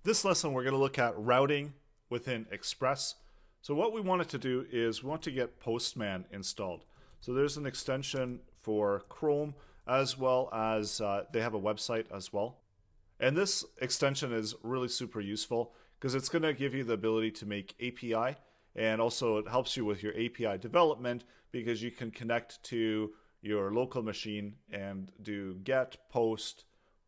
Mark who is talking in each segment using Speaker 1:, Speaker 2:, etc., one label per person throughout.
Speaker 1: This lesson we're going to look at routing within Express. So what we wanted to do is we want to get Postman installed. So there's an extension for Chrome as well as they have a website as well. And this extension is really super useful because it's going to give you the ability to make API, and also it helps you with your API development because you can connect to your local machine and do get, post,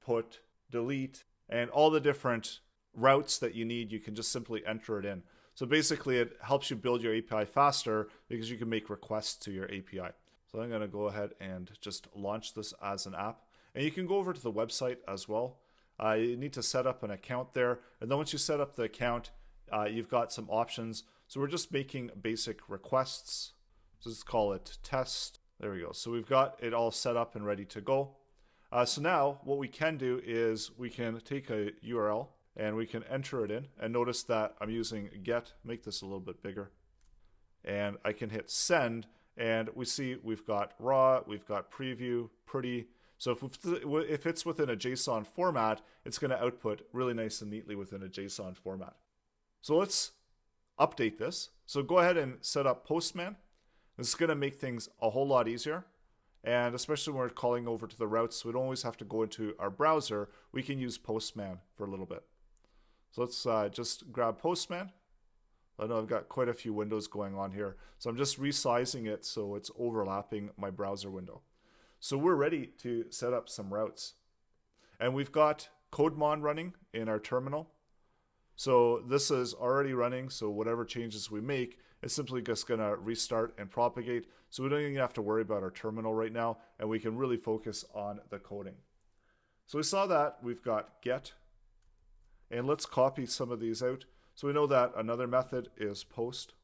Speaker 1: put, delete, and all the different routes that you need. You can just simply enter it in. So basically it helps you build your API faster because you can make requests to your API. So I'm going to go ahead and just launch this as an app. And you can go over to the website as well. You need to set up an account there. And then once you set up the account, you've got some options. So we're just making basic requests. So let's call it test. There we go. So we've got it all set up and ready to go. So now what we can do is we can take a URL and we can enter it in. And notice that I'm using get, make this a little bit bigger. And I can hit send, and we see we've got raw, we've got preview, pretty. So if it's within a JSON format, it's going to output really nice and neatly within a JSON format. So let's update this. So go ahead and set up Postman. This is going to make things a whole lot easier. And especially when we're calling over to the routes, so we don't always have to go into our browser. We can use Postman for a little bit. So let's just grab Postman. I know I've got quite a few windows going on here. So I'm just resizing it so it's overlapping my browser window. So we're ready to set up some routes. And we've got CodeMon running in our terminal. So this is already running, so whatever changes we make, it's simply just going to restart and propagate. So we don't even have to worry about our terminal right now, and we can really focus on the coding. So we saw that we've got get, and let's copy some of these out. So we know that another method is post.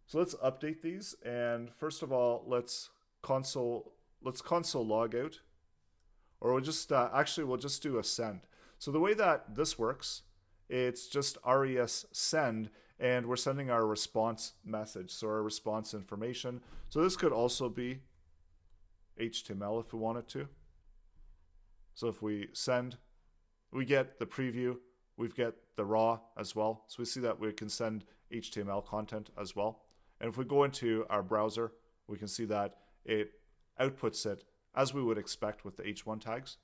Speaker 1: So let's update these, and first of all, let's console log out, or we'll just we'll just do a send. So the way that this works, it's just res send, and we're sending our response message, so our response information. So this could also be HTML if we wanted to. So if we send, we get the preview, we get the raw as well. So we see that we can send HTML content as well. And if we go into our browser, we can see that it outputs it as we would expect with the H1 tags.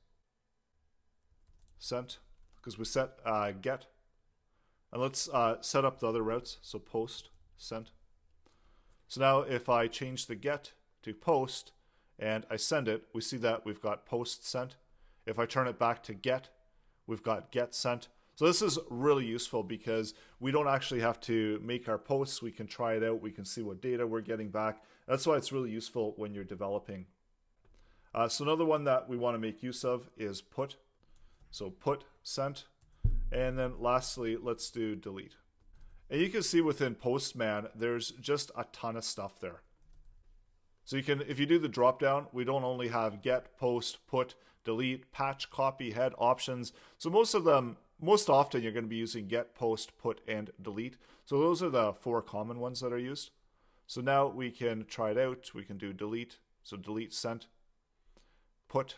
Speaker 1: Sent, because we set get. And let's set up the other routes. So post, sent. So now if I change the get to post and I send it, we see that we've got post sent. If I turn it back to get, we've got get sent. So this is really useful because we don't actually have to make our posts. We can try it out. We can see what data we're getting back. That's why it's really useful when you're developing. So another one that we want to make use of is put. So put, sent. And then lastly, let's do delete. And you can see within Postman, there's just a ton of stuff there. So you can, if you do the drop down, we don't only have get, post, put, delete, patch, copy, head, options. So most often you're going to be using get, post, put, and delete. So those are the 4 common ones that are used. So now we can try it out. We can do delete. So delete, sent, put,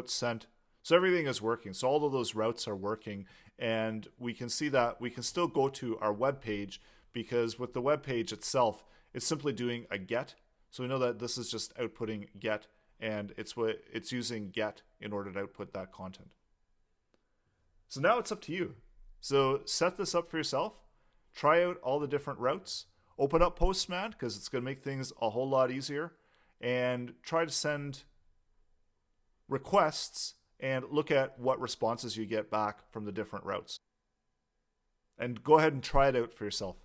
Speaker 1: sent. So everything is working. So all of those routes are working, and we can see that we can still go to our web page because with the web page itself, it's simply doing a get. So we know that this is just outputting get, and it's using get in order to output that content. So now it's up to you. So set this up for yourself. Try out all the different routes. Open up Postman because it's going to make things a whole lot easier, and try to send requests and look at what responses you get back from the different routes. And go ahead and try it out for yourself.